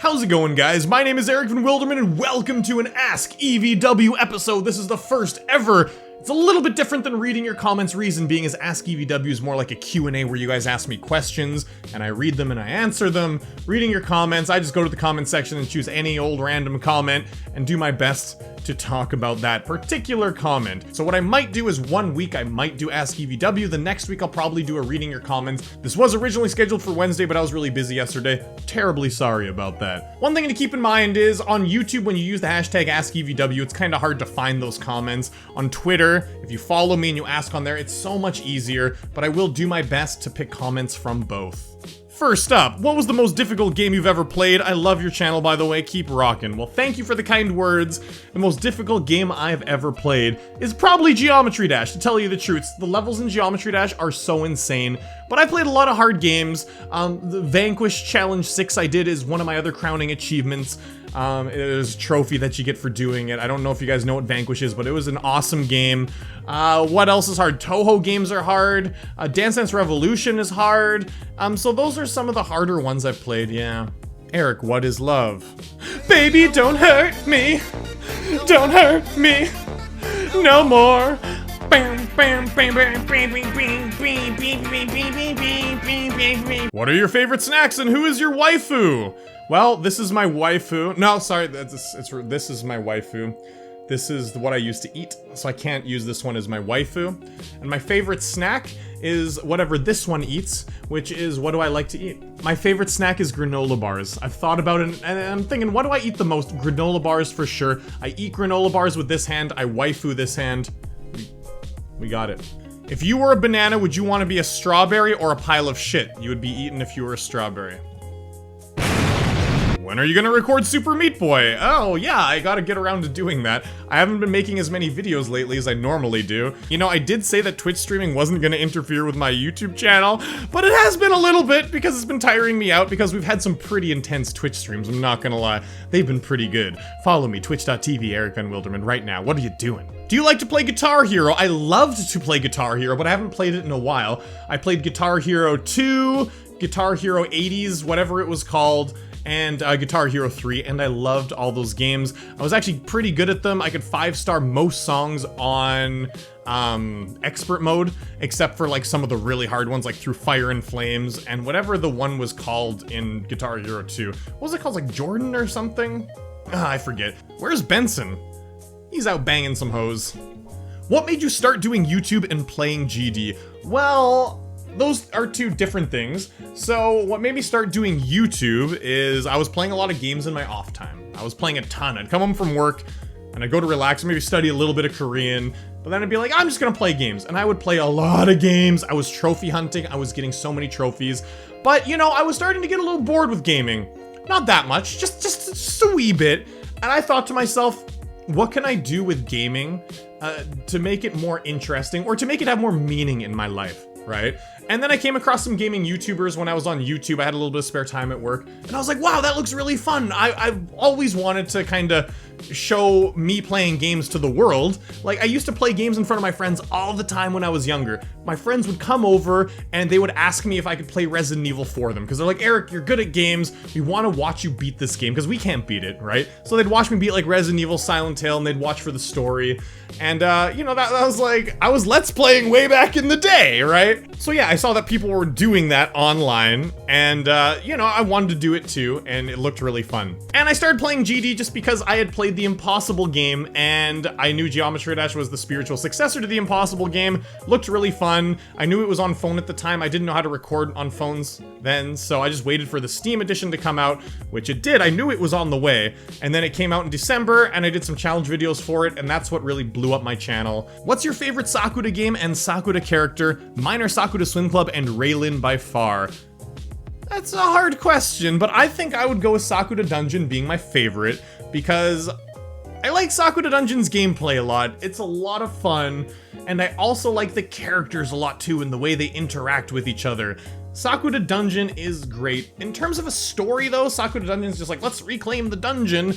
How's it going, guys? My name is Eric Van Wilderman, and welcome to an Ask EVW episode. This is the first ever. It's a little bit different than reading your comments, reason being is Ask EVW is more like a Q&A where you guys ask me questions, and I read them and I answer them. Reading your comments, I just go to the comment section and choose any old random comment and do my best to talk about that particular comment. So what I might do is one week I might do Ask EVW, the next week I'll probably do a reading your comments. This was originally scheduled for Wednesday, but I was really busy yesterday. Terribly sorry about that. One thing to keep in mind is on YouTube, when you use the hashtag AskEVW, it's kind of hard to find those comments. On Twitter, if you follow me and you ask on there, it's so much easier, but I will do my best to pick comments from both. First up, what was the most difficult game you've ever played? I love your channel, by the way, keep rocking. Well, thank you for the kind words. The most difficult game I've ever played is probably Geometry Dash, to tell you the truth. The levels in Geometry Dash are so insane, but I played a lot of hard games. The Vanquish Challenge 6 I did is one of my other crowning achievements. It is a trophy that you get for doing it. I don't know if you guys know what Vanquish is, but it was an awesome game. What else is hard? Toho games are hard. Dance Dance Revolution is hard. So those are some of the harder ones I've played, yeah. Eric, what is love? Baby, don't hurt me. Don't hurt me. No more. What are your favorite snacks and who is your waifu? Well, this is my waifu. No, sorry, this is my waifu. This is what I used to eat, so I can't use this one as my waifu. And my favorite snack is whatever this one eats, which is what do I like to eat? My favorite snack is granola bars. I've thought about it, and I'm thinking, what do I eat the most? Granola bars for sure. I eat granola bars with this hand, I waifu this hand. We got it. If you were a banana, would you want to be a strawberry or a pile of shit you would be eaten if you were a strawberry? When are you gonna record Super Meat Boy? Oh yeah, I gotta get around to doing that. I haven't been making as many videos lately as I normally do. You know, I did say that Twitch streaming wasn't gonna interfere with my YouTube channel, but it has been a little bit because it's been tiring me out because we've had some pretty intense Twitch streams, I'm not gonna lie. They've been pretty good. Follow me, twitch.tv, Eric Van Wilderman, right now. What are you doing? Do you like to play Guitar Hero? I loved to play Guitar Hero, but I haven't played it in a while. I played Guitar Hero 2, Guitar Hero 80s, whatever it was called, and Guitar Hero 3, and I loved all those games. I was actually pretty good at them. I could 5-star most songs on expert mode, except for like some of the really hard ones, like Through Fire and Flames, and whatever the one was called in Guitar Hero 2. What was it called, like Jordan or something? I forget. Where's Benson? He's out banging some hoes. What made you start doing YouTube and playing GD? Well, those are two different things. So what made me start doing YouTube is I was playing a lot of games in my off time. I was playing a ton. I'd come home from work and I'd go to relax, maybe study a little bit of Korean, but then I'd be like, I'm just gonna play games. And I would play a lot of games. I was trophy hunting. I was getting so many trophies, but you know, I was starting to get a little bored with gaming. Not that much, just a wee bit. And I thought to myself, what can I do with gaming to make it more interesting or to make it have more meaning in my life, right? And then I came across some gaming YouTubers when I was on YouTube. I had a little bit of spare time at work, and I was like, wow, that looks really fun. I've always wanted to kind of show me playing games to the world. Like, I used to play games in front of my friends all the time when I was younger. My friends would come over and they would ask me if I could play Resident Evil for them, because they're like, Eric, you're good at games. We want to watch you beat this game, because we can't beat it, right? So they'd watch me beat like Resident Evil, Silent Hill, and they'd watch for the story. And you know, that was like, I was Let's Playing way back in the day, right? So yeah, I saw that people were doing that online, and you know, I wanted to do it too, and it looked really fun. And I started playing GD just because I had played the Impossible game, and I knew Geometry Dash was the spiritual successor to the Impossible game. Looked really fun. I knew it was on phone at the time. I didn't know how to record on phones then, so I just waited for the Steam edition to come out, which it did. I knew it was on the way, and then it came out in December, and I did some challenge videos for it, and that's what really blew up my channel. What's your favorite Socrata game and Socrata character? Mine are Socrata Swim Club and Raylin by far. That's a hard question, but I think I would go with Socrata Dungeon being my favorite, because I like Socrata Dungeon's gameplay a lot. It's a lot of fun, and I also like the characters a lot too and the way they interact with each other. Socrata Dungeon is great. In terms of a story though, Socrata Dungeon is just like, let's reclaim the dungeon.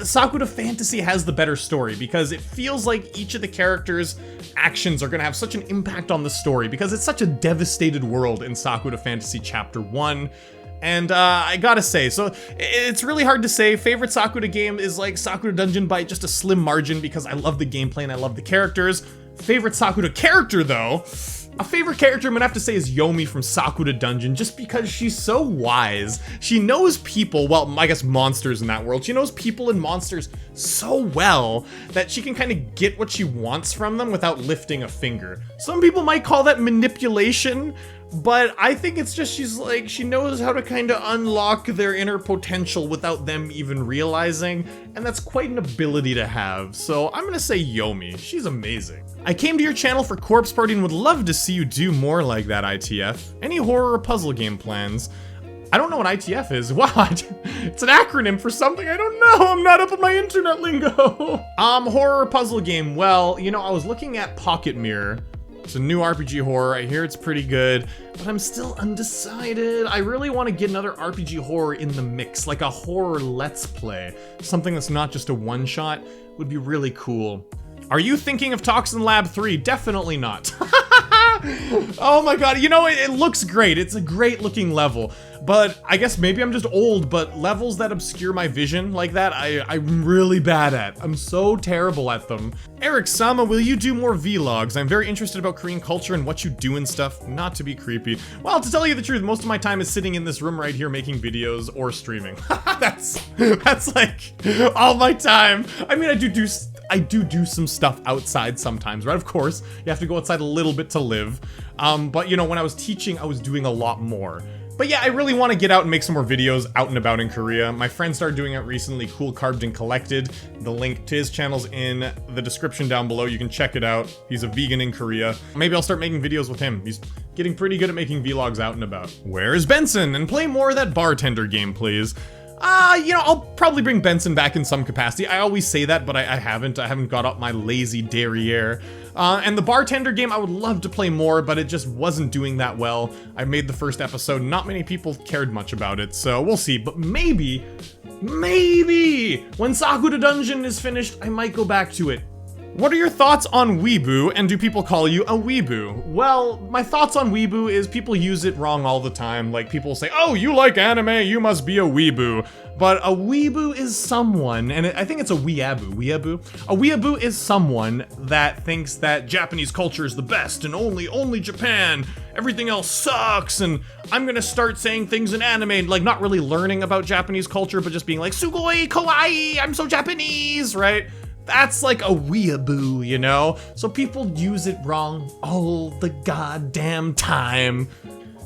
Socrata Fantasy has the better story because it feels like each of the characters' actions are gonna have such an impact on the story because it's such a devastated world in Socrata Fantasy Chapter 1. And I gotta say, so it's really hard to say. Favorite Socrata game is like Socrata Dungeon by just a slim margin because I love the gameplay and I love the characters. Favorite Socrata character though, a favorite character I'm gonna have to say is Yomi from Socrata Dungeon, just because she's so wise. She knows people, well, I guess monsters in that world. She knows people and monsters so well that she can kind of get what she wants from them without lifting a finger. Some people might call that manipulation, but I think it's just she knows how to kind of unlock their inner potential without them even realizing, and that's quite an ability to have. So I'm gonna say Yomi. She's amazing. I came to your channel for Corpse Party and would love to see you do more like that, ITF. Any horror or puzzle game plans? I don't know what ITF is. What? It's an acronym for something I don't know. I'm not up on my internet lingo. Horror or puzzle game. Well, you know, I was looking at Pocket Mirror. It's a new RPG horror. I hear it's pretty good, but I'm still undecided. I really want to get another RPG horror in the mix, like a horror let's play. Something that's not just a one-shot would be really cool. Are you thinking of Toxin Lab 3? Definitely not. Oh my god, you know, it looks great. It's a great looking level, but I guess maybe I'm just old, but levels that obscure my vision like that, I'm really bad at. I'm so terrible at them. Eric Sama, will you do more vlogs? I'm very interested about Korean culture and what you do and stuff, not to be creepy. Well, to tell you the truth, most of my time is sitting in this room right here making videos or streaming. That's like all my time. I mean, I do some stuff outside sometimes, right? Of course, you have to go outside a little bit to live. But you know, when I was teaching, I was doing a lot more. But yeah, I really want to get out and make some more videos out and about in Korea. My friend started doing it recently, Cool Carved and Collected. The link to his channel's in the description down below. You can check it out. He's a vegan in Korea. Maybe I'll start making videos with him. He's getting pretty good at making vlogs out and about. Where is Benson? And play more of that bartender game, please. You know, I'll probably bring Benson back in some capacity. I always say that, but I haven't got up my lazy derriere. And the bartender game, I would love to play more, but it just wasn't doing that well. I made the first episode, not many people cared much about it, so we'll see. But maybe, when Socrata Dungeon is finished, I might go back to it. What are your thoughts on Weeaboo, and do people call you a weeboo? Well, my thoughts on Weeaboo is people use it wrong all the time. Like, people say, oh, you like anime, you must be a weeboo. But a weeboo is someone, and I think it's a weeaboo. A weeaboo is someone that thinks that Japanese culture is the best, and only Japan. Everything else sucks, and I'm gonna start saying things in anime, and like not really learning about Japanese culture, but just being like, sugoi kawaii, I'm so Japanese, right? That's like a weeaboo, you know? So people use it wrong all the goddamn time.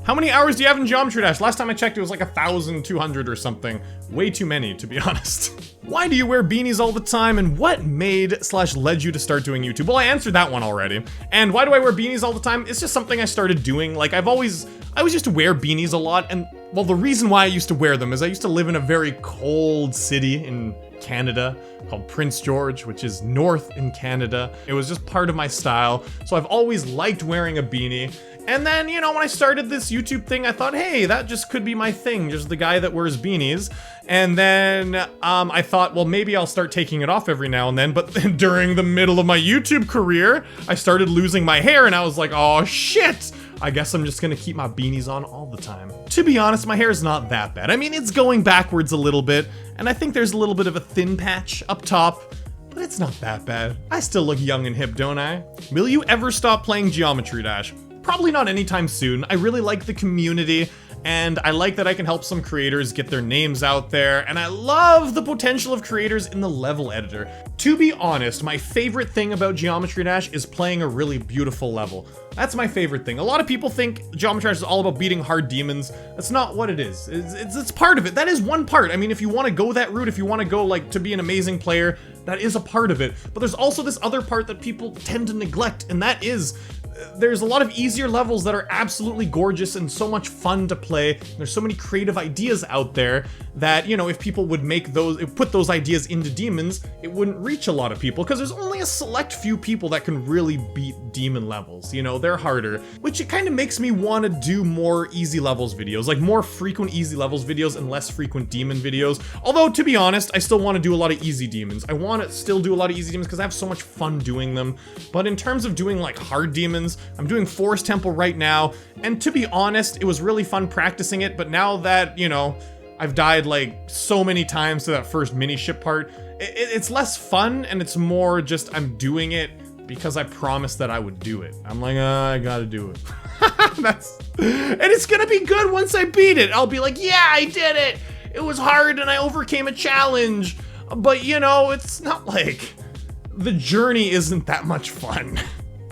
How many hours do you have in Geometry Dash? Last time I checked, it was like 1,200 or something. Way too many, to be honest. Why do you wear beanies all the time, and what made/led you to start doing YouTube? Well, I answered that one already. And why do I wear beanies all the time? It's just something I started doing. Like, I always used to wear beanies a lot, and well, the reason why I used to wear them is I used to live in a very cold city in Canada called Prince George, which is north in Canada. It was just part of my style, so I've always liked wearing a beanie. And then, you know, when I started this YouTube thing, I thought, hey, that just could be my thing, just the guy that wears beanies. And then I thought, well, maybe I'll start taking it off every now and then. But then during the middle of my YouTube career, I started losing my hair, and I was like, oh shit, I guess I'm just gonna keep my beanies on all the time. To be honest, my hair is not that bad. I mean, it's going backwards a little bit, and I think there's a little bit of a thin patch up top, but it's not that bad. I still look young and hip, don't I? Will you ever stop playing Geometry Dash? Probably not anytime soon. I really like the community, and I like that I can help some creators get their names out there, and I love the potential of creators in the level editor. To be honest, my favorite thing about Geometry Dash is playing a really beautiful level. That's my favorite thing. A lot of people think Geometry Dash is all about beating hard demons. That's not what it is. It's part of it. That is one part. I mean, if you want to go that route, if you want to go like to be an amazing player, that is a part of it. But there's also this other part that people tend to neglect, and that is there's a lot of easier levels that are absolutely gorgeous and so much fun to play. There's so many creative ideas out there that, you know, if people would put those ideas into demons, it wouldn't reach a lot of people, because there's only a select few people that can really beat demon levels. You know, they're harder, which it kind of makes me want to do more easy levels videos, like more frequent easy levels videos and less frequent demon videos. Although, to be honest, I still want to do a lot of easy demons. I want to still do a lot of easy demons because I have so much fun doing them. But in terms of doing like hard demons, I'm doing Forest Temple right now, and to be honest, it was really fun practicing it, but now that, you know, I've died like so many times to that first mini ship part, it's less fun, and it's more just I'm doing it because I promised that I would do it. I'm like, I gotta do it. And it's gonna be good once I beat it. I'll be like, yeah, I did it. It was hard and I overcame a challenge. But you know, it's not like the journey isn't that much fun.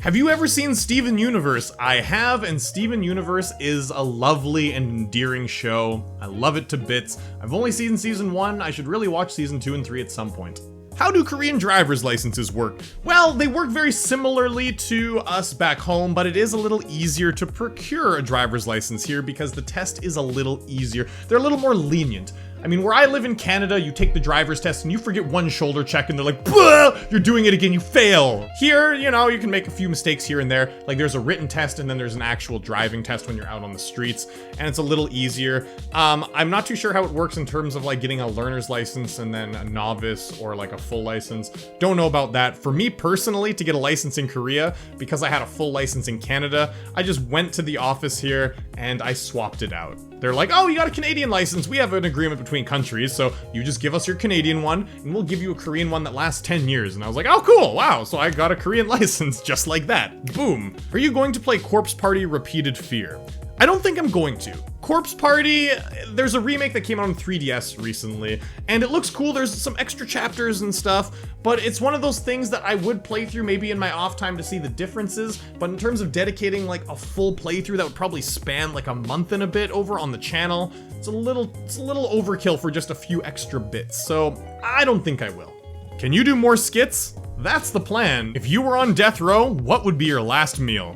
Have you ever seen Steven Universe? I have, and Steven Universe is a lovely and endearing show. I love it to bits. I've only seen season 1. I should really watch season 2 and 3 at some point. How do Korean driver's licenses work? Well, they work very similarly to us back home, but it is a little easier to procure a driver's license here because the test is a little easier. They're a little more lenient. I mean, where I live in Canada, you take the driver's test and you forget one shoulder check and they're like, "Bah! You're doing it again, you fail." Here, you know, you can make a few mistakes here and there. Like there's a written test and then there's an actual driving test when you're out on the streets, and it's a little easier. I'm not too sure how it works in terms of like getting a learner's license and then a novice or like a full license. Don't know about that. For me personally, to get a license in Korea, because I had a full license in Canada, I just went to the office here and I swapped it out. They're like, "Oh, you got a Canadian license. We have an agreement between countries, so you just give us your Canadian one, and we'll give you a Korean one that lasts 10 years. And I was like, "Oh, cool, wow." So I got a Korean license just like that. Boom. Are you going to play Corpse Party Repeated Fear? I don't think I'm going to. Corpse Party, there's a remake that came out on 3DS recently, and it looks cool. There's some extra chapters and stuff, but it's one of those things that I would play through maybe in my off time to see the differences, but in terms of dedicating like a full playthrough that would probably span like a month and a bit over on the channel, it's a little overkill for just a few extra bits, so I don't think I will. Can you do more skits? That's the plan. If you were on death row, what would be your last meal?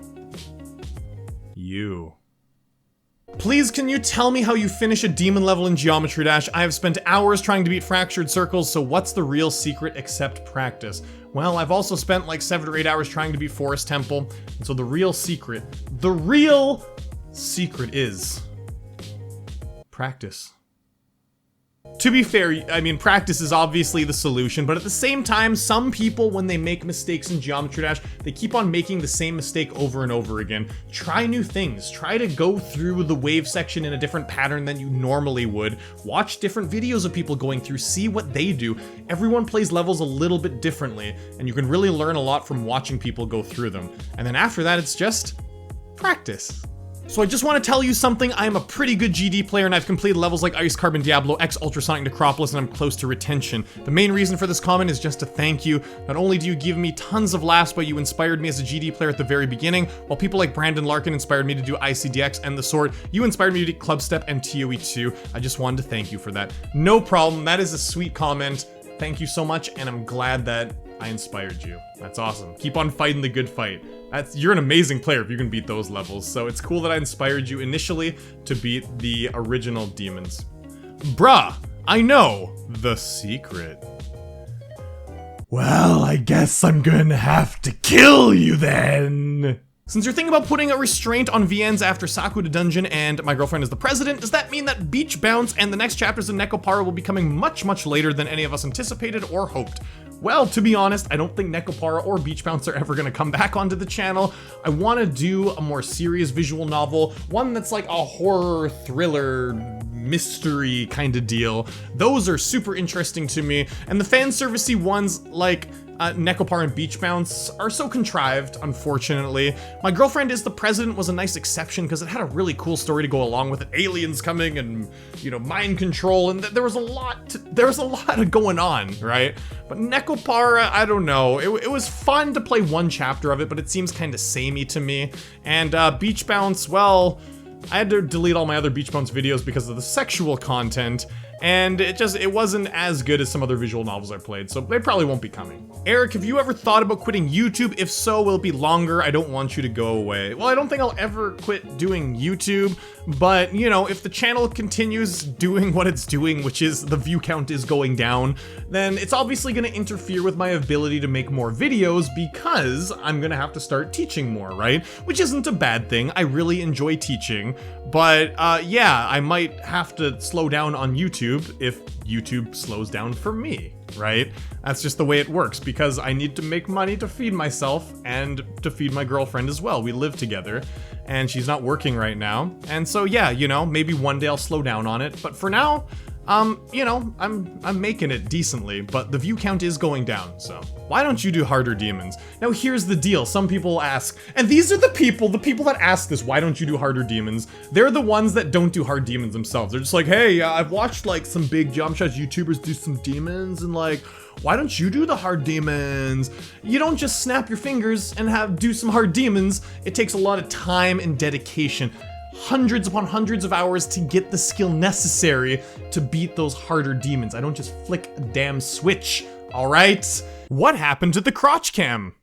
You. Please, can you tell me how you finish a demon level in Geometry Dash? I have spent hours trying to beat Fractured Circles, so what's the real secret except practice? Well, I've also spent like 7 or 8 hours trying to beat Forest Temple, and so the real secret is practice. To be fair, I mean, practice is obviously the solution, but at the same time, some people, when they make mistakes in Geometry Dash, they keep on making the same mistake over and over again. Try new things. Try to go through the wave section in a different pattern than you normally would. Watch different videos of people going through, see what they do. Everyone plays levels a little bit differently, and you can really learn a lot from watching people go through them. And then after that, it's just practice. So I just want to tell you something. I'm a pretty good GD player, and I've completed levels like Ice Carbon Diablo, X Ultrasonic Necropolis, and I'm close to retention. The main reason for this comment is just to thank you. Not only do you give me tons of laughs, but you inspired me as a GD player at the very beginning, while people like Brandon Larkin inspired me to do ICDX and the sort. You inspired me to do Clubstep and ToE 2. I just wanted to thank you for that. No problem. That is a sweet comment. Thank you so much, and I'm glad that I inspired you. That's awesome. Keep on fighting the good fight. You're an amazing player if you can beat those levels, so it's cool that I inspired you initially to beat the original demons. Bruh, I know the secret. Well, I guess I'm gonna have to kill you then. Since you're thinking about putting a restraint on VNs after Socrata Dungeon and My Girlfriend is the President, does that mean that Beach Bounce and the next chapters of Nekopara will be coming much, much later than any of us anticipated or hoped? Well, to be honest, I don't think Nekopara or Beach Bounce are ever going to come back onto the channel. I want to do a more serious visual novel, one that's like a horror, thriller, mystery kind of deal. Those are super interesting to me, and the fan servicey ones like Nekopara and Beach Bounce are so contrived, unfortunately. My Girlfriend is the President was a nice exception because it had a really cool story to go along with it. Aliens coming and, you know, mind control, and there was a lot going on, right? But Nekopara, I don't know. It was fun to play one chapter of it, but it seems kind of samey to me. And Beach Bounce, well, I had to delete all my other Beach Bounce videos because of the sexual content, and it wasn't as good as some other visual novels I played, so they probably won't be coming. Eric, have you ever thought about quitting YouTube? If so, will it be longer? I don't want you to go away. Well, I don't think I'll ever quit doing YouTube. But, you know, if the channel continues doing what it's doing, which is the view count is going down, then it's obviously gonna interfere with my ability to make more videos because I'm gonna have to start teaching more, right? Which isn't a bad thing. I really enjoy teaching, but yeah, I might have to slow down on YouTube if YouTube slows down for me, right? That's just the way it works because I need to make money to feed myself and to feed my girlfriend as well. We live together and she's not working right now. And so yeah, you know, maybe one day I'll slow down on it, but for now, you know, I'm making it decently, but the view count is going down, so why don't you do harder demons? Now here's the deal, some people ask, and these are the people that ask this, why don't you do harder demons? They're the ones that don't do hard demons themselves. They're just like, hey, I've watched like some big jump shots YouTubers do some demons, and like, why don't you do the hard demons? You don't just snap your fingers and do some hard demons. It takes a lot of time and dedication. Hundreds upon hundreds of hours to get the skill necessary to beat those harder demons. I don't just flick a damn switch, alright? What happened to the crotch cam?